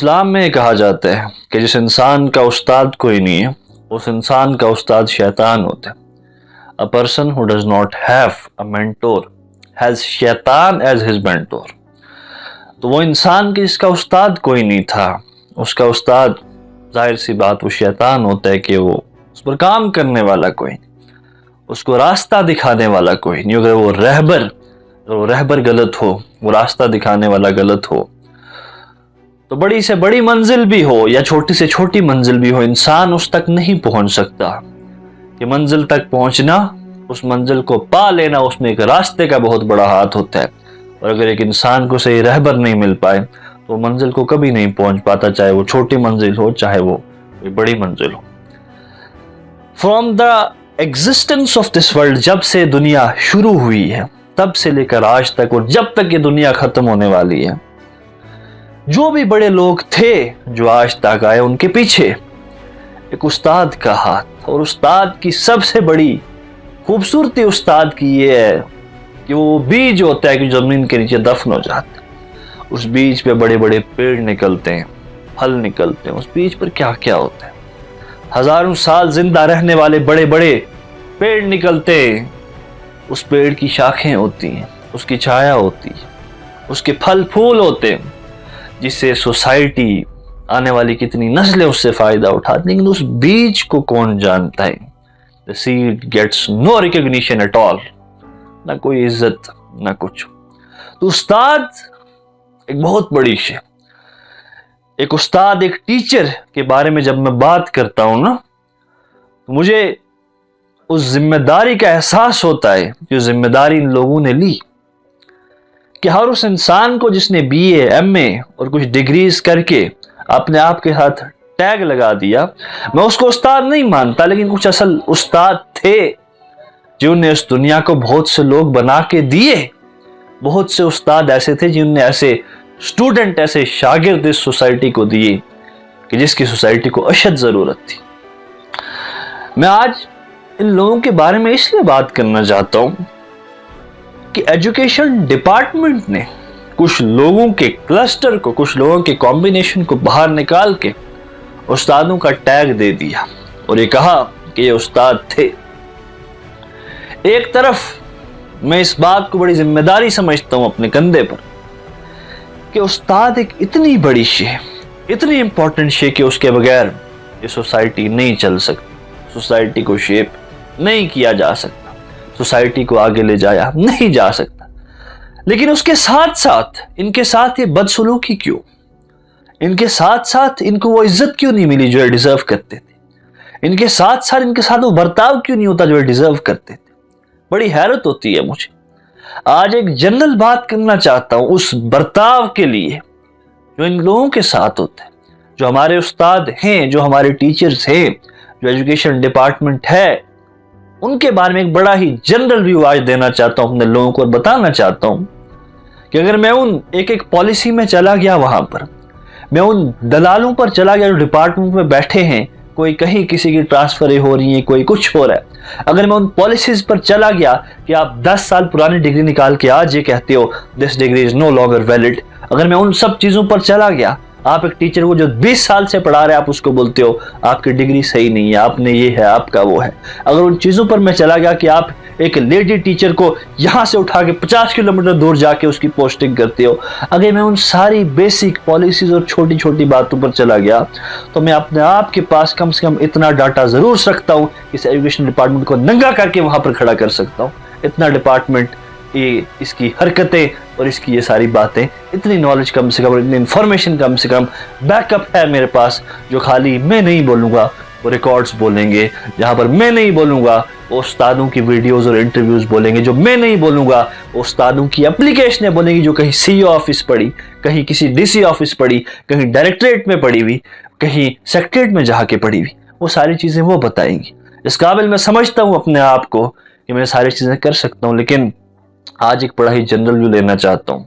اسلام میں کہا جاتا ہے کہ جس انسان کا استاد کوئی نہیں ہے اس انسان کا استاد شیطان ہوتا ہے. A person who does not have a mentor has شیطان as his mentor. تو وہ انسان کہ جس کا استاد کوئی نہیں تھا, اس کا استاد ظاہر سی بات وہ شیطان ہوتا ہے کہ وہ اس پر کام کرنے والا کوئی نہیں, اس کو راستہ دکھانے والا کوئی نہیں. اگر وہ رہبر غلط ہو, وہ راستہ دکھانے والا غلط ہو, تو بڑی سے بڑی منزل بھی ہو یا چھوٹی سے چھوٹی منزل بھی ہو, انسان اس تک نہیں پہنچ سکتا. کہ منزل تک پہنچنا, اس منزل کو پا لینا, اس میں ایک راستے کا بہت بڑا ہاتھ ہوتا ہے. اور اگر ایک انسان کو صحیح رہبر نہیں مل پائے تو منزل کو کبھی نہیں پہنچ پاتا, چاہے وہ چھوٹی منزل ہو چاہے وہ بڑی منزل ہو. From the existence of this world, جب سے دنیا شروع ہوئی ہے تب سے لے کر آج تک, اور جب تک یہ دنیا ختم ہونے والی ہے, جو بھی بڑے لوگ تھے جو آج تک آئے, ان کے پیچھے ایک استاد کا ہاتھ. اور استاد کی سب سے بڑی خوبصورتی استاد کی یہ ہے کہ وہ بیج ہوتا ہے کہ زمین کے نیچے دفن ہو جاتا ہے. اس بیج پہ بڑے بڑے پیڑ نکلتے ہیں, پھل نکلتے ہیں. اس بیج پر کیا کیا ہوتا ہے, ہزاروں سال زندہ رہنے والے بڑے بڑے پیڑ نکلتے ہیں. اس پیڑ کی شاخیں ہوتی ہیں, اس کی چھایا ہوتی ہے, اس کے پھل پھول ہوتے ہیں, جس سے سوسائٹی آنے والی کتنی نسلیں اس سے فائدہ اٹھاتی. لیکن اس بیج کو کون جانتا ہے؟ The seed gets no recognition at all. نہ کوئی عزت نہ کچھ. تو استاد ایک بہت بڑی شے. ایک استاد, ایک ٹیچر کے بارے میں جب میں بات کرتا ہوں نا, تو مجھے اس ذمہ داری کا احساس ہوتا ہے جو ذمہ داری ان لوگوں نے لی, کہ ہر اس انسان کو جس نے بی اے, ایم اے اور کچھ ڈگریز کر کے اپنے آپ کے ساتھ ٹیگ لگا دیا, میں اس کو استاد نہیں مانتا, لیکن کچھ اصل استاد تھے جنہوں نے اس دنیا کو بہت سے لوگ بنا کے دیے. بہت سے استاد ایسے تھے جنہوں نے ایسے اسٹوڈنٹ, ایسے شاگرد اس سوسائٹی کو دیے کہ جس کی سوسائٹی کو اشد ضرورت تھی. میں آج ان لوگوں کے بارے میں اس لیے بات کرنا چاہتا ہوں کہ ایجوکیشن ڈپارٹمنٹ نے کچھ لوگوں کے کلسٹر کو, کچھ لوگوں کے کمبینیشن کو باہر نکال کے استادوں کا ٹیگ دے دیا اور یہ کہا کہ یہ استاد تھے. ایک طرف میں اس بات کو بڑی ذمہ داری سمجھتا ہوں اپنے کندھے پر کہ استاد ایک اتنی بڑی شے, اتنی امپورٹنٹ شے کہ اس کے بغیر یہ سوسائٹی نہیں چل سکتی, سوسائٹی کو شیپ نہیں کیا جا سکتا, سوسائٹی کو آگے لے جایا نہیں جا سکتا. لیکن اس کے ساتھ ساتھ ان کے ساتھ یہ بدسلوکی کیوں, ان کے ساتھ ساتھ ان کو وہ عزت کیوں نہیں ملی جو یہ ڈیزرو کرتے تھے, ان کے ساتھ ان کے ساتھ وہ برتاؤ کیوں نہیں ہوتا جو یہ ڈیزرو کرتے تھے. بڑی حیرت ہوتی ہے مجھے. آج ایک جنرل بات کرنا چاہتا ہوں اس برتاؤ کے لیے جو ان لوگوں کے ساتھ ہوتا ہے, جو ہمارے استاد ہیں, جو ہمارے ٹیچرز ہیں, جو ایجوکیشن ڈپارٹمنٹ ہے, ان کے بارے میں ایک بڑا ہی جنرل ویو آج دینا چاہتا ہوں اپنے لوگوں کو, اور بتانا چاہتا ہوں کہ اگر میں ان ایک پالیسی میں چلا گیا, وہاں پر میں ان دلالوں پر چلا گیا جو ڈپارٹمنٹ میں بیٹھے ہیں, کوئی کہیں کسی کی ٹرانسفریں ہو رہی ہیں, کوئی کچھ ہو رہا ہے, اگر میں ان پالیسیز پر چلا گیا کہ آپ 10 سال پرانی ڈگری نکال کے آج یہ کہتے ہو this degree is no longer valid, اگر میں ان سب چیزوں پر چلا گیا, آپ ایک ٹیچر کو جو 20 سال سے پڑھا رہے ہیں آپ اس کو بولتے ہو آپ کی ڈگری صحیح نہیں ہے, آپ نے یہ ہے, آپ کا وہ ہے, اگر ان چیزوں پر میں چلا گیا کہ آپ ایک لیڈی ٹیچر کو یہاں سے اٹھا کے 50 کلومیٹر دور جا کے اس کی پوسٹنگ کرتے ہو, اگر میں ان ساری بیسک پالیسیز اور چھوٹی چھوٹی باتوں پر چلا گیا, تو میں اپنے آپ کے پاس کم سے کم اتنا ڈاٹا ضرور رکھتا ہوں کہ اس ایجوکیشن ڈپارٹمنٹ کو ننگا کر کے وہاں پر کھڑا کر سکتا ہوں. اتنا ڈپارٹمنٹ, یہ اس کی حرکتیں اور اس کی یہ ساری باتیں, اتنی نالج کم سے کم, اتنی انفارمیشن کم سے کم, بیک اپ ہے میرے پاس, جو خالی میں نہیں بولوں گا وہ ریکارڈز بولیں گے, جہاں پر میں نہیں بولوں گا وہ استادوں کی ویڈیوز اور انٹرویوز بولیں گے, جو میں نہیں بولوں گا وہ استادوں کی اپلیکیشنیں بولیں گی جو کہیں سی او آفس پڑھی, کہیں کسی ڈی سی آفس پڑھی, کہیں ڈائریکٹریٹ میں پڑھی ہوئی, کہیں سیکٹریٹ میں جا کے پڑھی ہوئی, وہ ساری چیزیں وہ بتائیں گی. اس قابل میں سمجھتا ہوں اپنے آپ کو کہ میں ساری چیزیں کر سکتا ہوں, لیکن آج ایک بڑا ہی جنرل ویو لینا چاہتا ہوں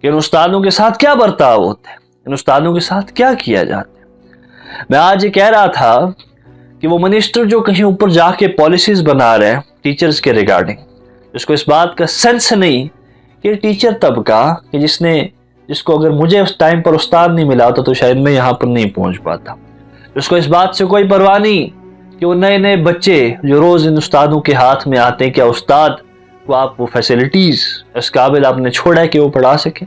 کہ ان استادوں کے ساتھ کیا برتاؤ ہوتا ہے, ان استادوں کے ساتھ کیا کیا جاتا ہے. میں آج یہ کہہ رہا تھا کہ وہ منسٹر جو کہیں اوپر جا کے پالیسیز بنا رہے ہیں ٹیچرز کے ریگارڈنگ, اس کو اس بات کا سینس نہیں کہ ٹیچر طبقہ کہ جس نے जिसको अगर मुझे उस टाइम पर उस्ताद नहीं मिला होता तो शायद मैं यहाँ पर नहीं पहुंच पाता, जिसको इस बात से कोई परवाह नहीं कि वो नए नए बच्चे जो रोज इन उस्तादों के हाथ में आते हैं, क्या उस्ताद को आप वो फैसिलिटीज इस काबिल आपने छोड़ा है कि वो पढ़ा सके।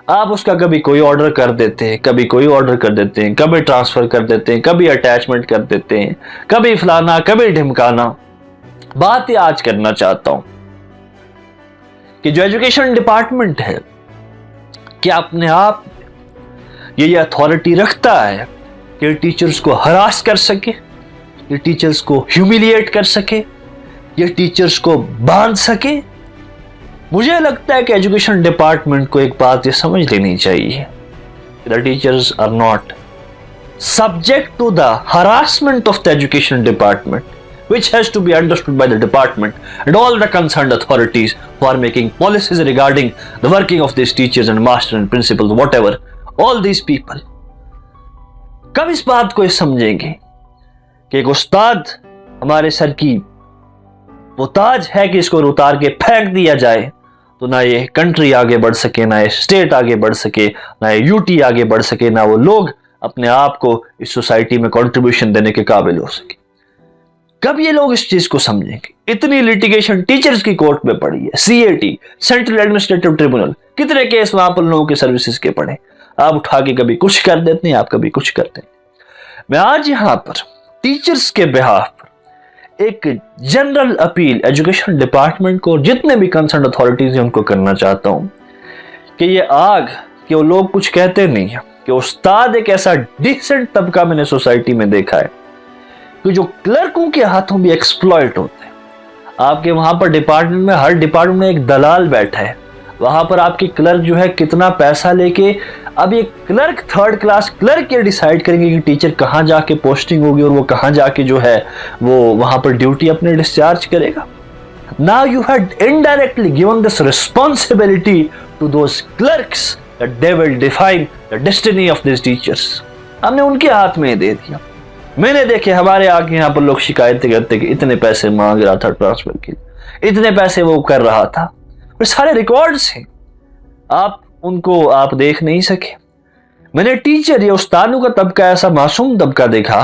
आप उसका कभी कोई ऑर्डर कर देते हैं, कभी कोई ऑर्डर कर देते हैं, कभी ट्रांसफर कर देते हैं, कभी अटैचमेंट कर देते हैं, कभी फलाना कभी ढिमकाना। बात ये आज करना चाहता हूं कि जो एजुकेशन डिपार्टमेंट है क्या अपने आप ये अथॉरिटी रखता है कि टीचर्स को हरास कर सके, ये टीचर्स को ह्यूमिलिएट कर सके, ये टीचर्स को बांध सके। मुझे लगता है कि एजुकेशन डिपार्टमेंट को एक बात ये समझ लेनी चाहिए, the teachers are not subject to the harassment of the education department, which has to be understood by the department and all the concerned authorities who are making policies regarding the working of these teachers and master and principals, whatever, all these people. कब इस बात को समझेंगे कि एक उस्ताद हमारे sir की वो ताज है कि इसको उतार के फेंक दिया जाए तो ना ये कंट्री आगे बढ़ सके, ना ये स्टेट आगे बढ़ सके, ना ये यूटी आगे बढ़ सके, ना वो लोग अपने आप को इस सोसाइटी में कंट्रीब्यूशन देने के काबिल हो सके। कब ये लोग इस चीज को समझेंगे? इतनी लिटिगेशन टीचर्स की कोर्ट में पड़ी है, सीएटी सेंट्रल एडमिनिस्ट्रेटिव ट्रिब्यूनल, कितने केस वहां पर लोगों के सर्विसेज के पड़े। आप उठा के कभी कुछ कर देते हैं, आप कभी कुछ करते हैं। मैं आज यहां पर टीचर्स के बिहाफ पर एक जनरल अपील एजुकेशन डिपार्टमेंट को, जितने भी कंसर्न अथॉरिटीज हैं उनको करना चाहता हूं कि ये आग कि वो लोग कुछ कहते नहीं है कि उस्ताद एक ऐसा डिसेंट तबका मैंने सोसाइटी में देखा है कि जो क्लर्कों के हाथों भी एक्सप्लॉइट होते हैं। आपके वहां पर डिपार्टमेंट में, हर डिपार्टमेंट में एक दलाल बैठा है, वहां पर आपके क्लर्क जो है कितना पैसा लेके, अब ये क्लर्क थर्ड क्लास क्लर्क ये डिसाइड करेंगे कि टीचर कहां जाके पोस्टिंग होगी और वो कहां जाके जो है वो वहां पर ड्यूटी अपने डिस्चार्ज करेगा। Now you had indirectly given this responsibility to those clerks that they will define the destiny of these teachers. हमने उनके हाथ में दे दिया। मैंने देखे हमारे आगे यहाँ पर लोग शिकायतें करते कि इतने पैसे मांग रहा था ट्रांसफर के, इतने पैसे वो कर रहा था, और सारे रिकॉर्ड्स हैं, आप उनको आप देख नहीं सके। मैंने टीचर या उस्तादों का तबका, ऐसा मासूम तबका देखा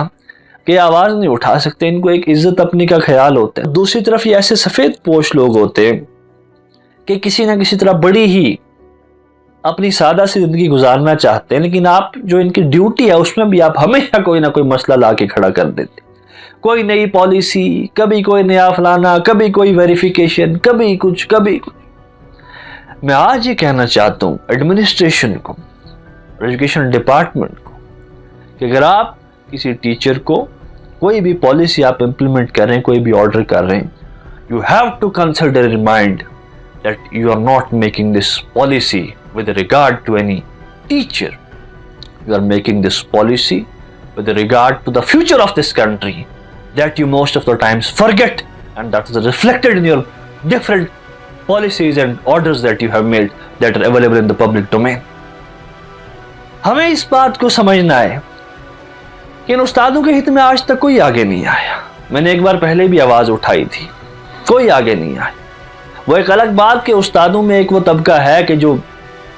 कि आवाज नहीं उठा सकते, इनको एक इज्जत अपनी का ख्याल होता है। दूसरी तरफ ये ऐसे सफेद पोश लोग होते हैं कि किसी ना किसी तरह बड़ी ही अपनी सादा सी जिंदगी गुजारना चाहते हैं, लेकिन आप जो इनकी ड्यूटी है उसमें भी आप हमेशा कोई ना कोई मसला ला के खड़ा कर देते। कोई नई पॉलिसी, कभी कोई नया फलाना, कभी कोई वेरिफिकेशन, कभी कुछ कभी कुछ। मैं आज ये कहना चाहता हूं एडमिनिस्ट्रेशन को, एजुकेशन डिपार्टमेंट को, कि अगर आप किसी टीचर को कोई भी पॉलिसी आप इंप्लीमेंट कर रहे हैं, कोई भी ऑर्डर कर रहे हैं, you have to consider in mind that you are not making this policy with regard to any teacher. You are making this policy with regard to the future of this country that you most of the times forget, and that is reflected in your different policies and orders that you have made that are available in the public domain. हमें इस बात को समझना है कि इन उस्तादों के हित में आज तक कोई आगे नहीं आया। मैंने एक बार पहले भी आवाज उठाई थी, कोई आगे नहीं आया। वो एक अलग बात के उस्तादों में एक वो तबका है कि जो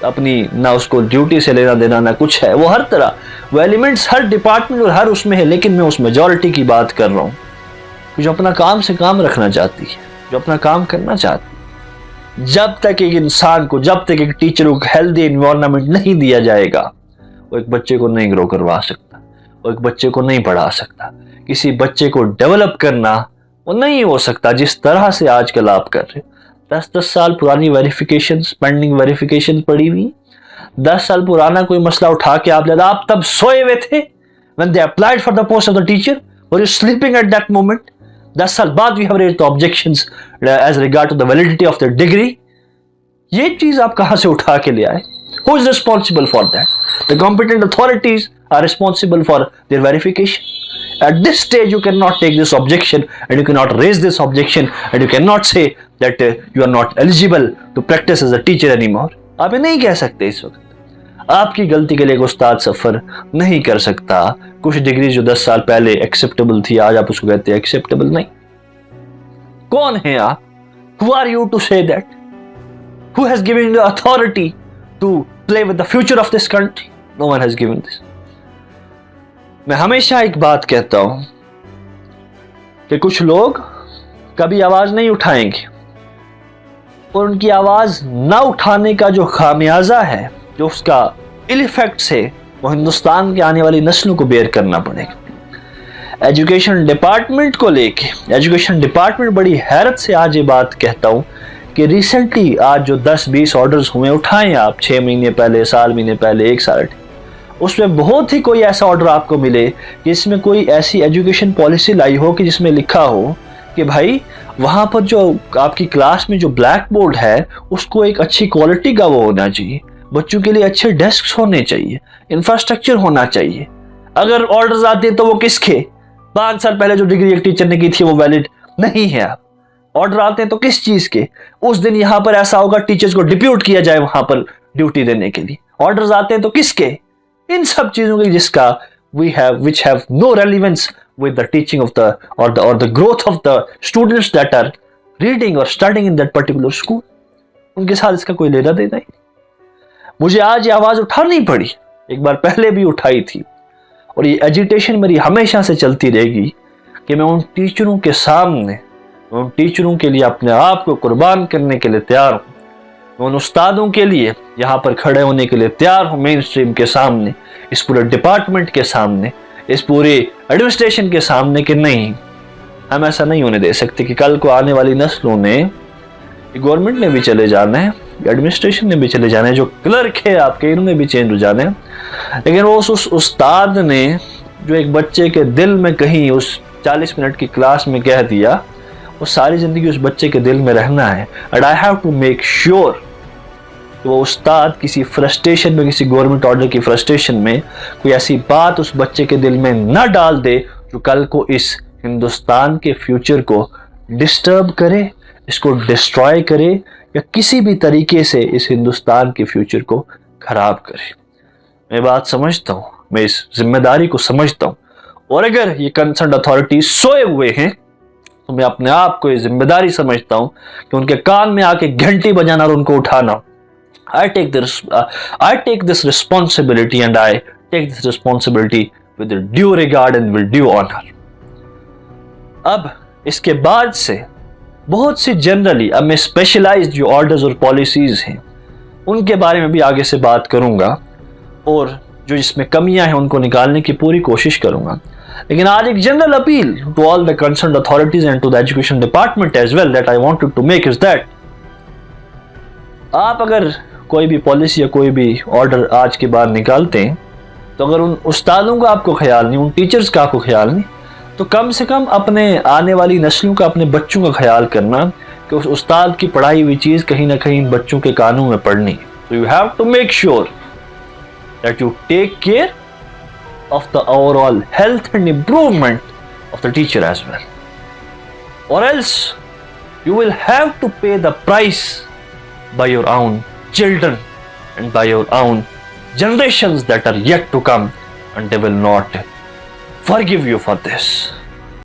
अपनी ना उसको ड्यूटी से लेना देना ना कुछ है, वो हर तरह वो एलिमेंट्स हर डिपार्टमेंट और हर उसमें है, लेकिन मैं उस मेजॉरिटी की बात कर रहा हूँ जो अपना काम से काम रखना चाहती है, जो अपना काम करना चाहती है। जब तक एक इंसान को, जब तक एक टीचर को हेल्दी एनवायरनमेंट नहीं दिया जाएगा, वो एक बच्चे को नहीं ग्रो करवा सकता, वो एक बच्चे को नहीं पढ़ा सकता। किसी बच्चे को डेवलप करना वो नहीं हो सकता जिस तरह से आजकल आप कर रहे हो। 10-10 साल पुरानी वेरिफिकेशन, पेंडिंग वेरिफिकेशन पड़ी हुई, 10 साल पुराना कोई मसला उठा के आप तब सोए हुए थे when they applied for the post of the teacher, were you sleeping at that moment? 10 साल बाद we have raised the objections as regard to the validity of their degree. ये चीज आप कहां से उठा के ले आए? Who is responsible for that? The competent authorities are responsible for their verification. At this stage you cannot take this objection and you cannot raise this objection and you cannot say that you are not eligible to practice as a teacher anymore. आप ये नहीं कह सकते इस वक्त। आपकी गलती के लिए एक उस्ताद सफर नहीं कर सकता। कुछ डिग्री जो 10 साल पहले एक्सेप्टेबल थी, आज आप उसको कहते हैं एक्सेप्टेबल नहीं। कौन है आप? Who are you to say that? Who has given you authority to play with the future of this country? No one has given this. मैं हमेशा एक बात कहता हूं कि कुछ लोग कभी आवाज नहीं उठाएंगे और उनकी आवाज ना उठाने का जो खामियाजा है, जो उसका इल इफेक्ट्स है, वो हिंदुस्तान के आने वाली नस्लों को बेयर करना पड़ेगा। एजुकेशन डिपार्टमेंट को लेके, एजुकेशन डिपार्टमेंट बड़ी हैरत से आज ये बात कहता हूं कि रिसेंटली आज जो 10-20 ऑर्डर्स हुए, उठाएं आप 6 महीने पहले, साल महीने पहले, 1 साल, उसमें बहुत ही कोई ऐसा ऑर्डर आपको मिले कि इसमें कोई ऐसी एजुकेशन पॉलिसी लाई हो कि जिसमें लिखा हो कि भाई वहां पर जो आपकी क्लास में जो ब्लैक बोर्ड है उसको एक अच्छी क्वालिटी का वो होना चाहिए, बच्चों के लिए अच्छे डेस्क होने चाहिए, इंफ्रास्ट्रक्चर होना चाहिए। अगर ऑर्डर्स आते हैं तो वो किसके? 5 साल पहले जो डिग्री एक टीचर ने की थी वो वैलिड नहीं है। आप ऑर्डर आते हैं तो किस चीज के? उस दिन यहां पर ऐसा होगा टीचर्स को डिप्यूट किया जाए वहां पर ड्यूटी देने के लिए। ऑर्डर्स आते हैं तो किसके? इन सब चीजों की जिसका which have no relevance with the teaching of the growth of the students that are reading or studying in that particular school, उनके साथ इसका कोई लेना देना ही नहीं। मुझे आज ये आवाज उठानी पड़ी, एक बार पहले भी उठाई थी, और ये एजिटेशन मेरी हमेशा से चलती रहेगी कि मैं उन टीचरों के सामने, मैं उन टीचरों के लिए अपने आप को कुर्बान करने के लिए तैयार हूं। मैं उन उस्तादों के लिए यहाँ पर खड़े होने के लिए तैयार हूं, मेन स्ट्रीम के सामने, इस पूरे डिपार्टमेंट के सामने, इस पूरे एडमिनिस्ट्रेशन के सामने, कि नहीं, हम ऐसा नहीं होने दे सकते कि कल को आने वाली नस्लों ने, गवर्नमेंट ने भी चले जाना है, एडमिनिस्ट्रेशन ने भी चले जाना है, जो क्लर्क है आपके इन्होंने भी चेंज हो जाना है, लेकिन वो उस उस्ताद ने जो एक बच्चे के दिल में कहीं उस 40 मिनट की क्लास में कह दिया, वो सारी जिंदगी उस बच्चे के दिल में रहना है। And I have to make sure कि वो उस्ताद किसी फ्रस्ट्रेशन में, किसी गवर्नमेंट ऑर्डर की फ्रस्ट्रेशन में कोई ऐसी बात उस बच्चे के दिल में न डाल दे जो कल को इस हिंदुस्तान के फ्यूचर को डिस्टर्ब करे, इसको डिस्ट्रॉय करे, या किसी भी तरीके से इस हिंदुस्तान के फ्यूचर को खराब करे। मैं बात समझता हूँ, मैं इस जिम्मेदारी को समझता हूँ, और अगर ये कंसर्न अथॉरिटी सोए हुए हैं तो मैं अपने आप को ये जिम्मेदारी समझता हूँ कि उनके कान में आके घंटी बजाना और उनको उठाना। I take this responsibility, and I take this responsibility with due regard and with due honor. अब इसके बाद से बहुत सी जनरली, अब मैं स्पेशलाइज्ड जो ऑर्डर्स और पॉलिसीज हैं उनके बारे में भी आगे से बात करूंगा, और जो इसमें कमियां हैं उनको निकालने की पूरी कोशिश करूंगा। लेकिन आज एक general appeal to all the concerned authorities and to the education department as well that I wanted to make is that, आप अगर कोई भी पॉलिसी या कोई भी ऑर्डर आज के बाद निकालते हैं तो अगर उन उस्तादों का आपको ख्याल नहीं, उन टीचर्स का आपको ख्याल नहीं, तो कम से कम अपने आने वाली नस्लों का, अपने बच्चों का ख्याल करना कि उस उस्ताद की पढ़ाई हुई चीज़ कहीं ना कहीं बच्चों के कानों में पढ़नी है। तो you have to make sure that you take care of the overall health and improvement of the teacher as well, or else you will have to pay the price by your own children and by your own generations that are yet to come, and they will not forgive you for this.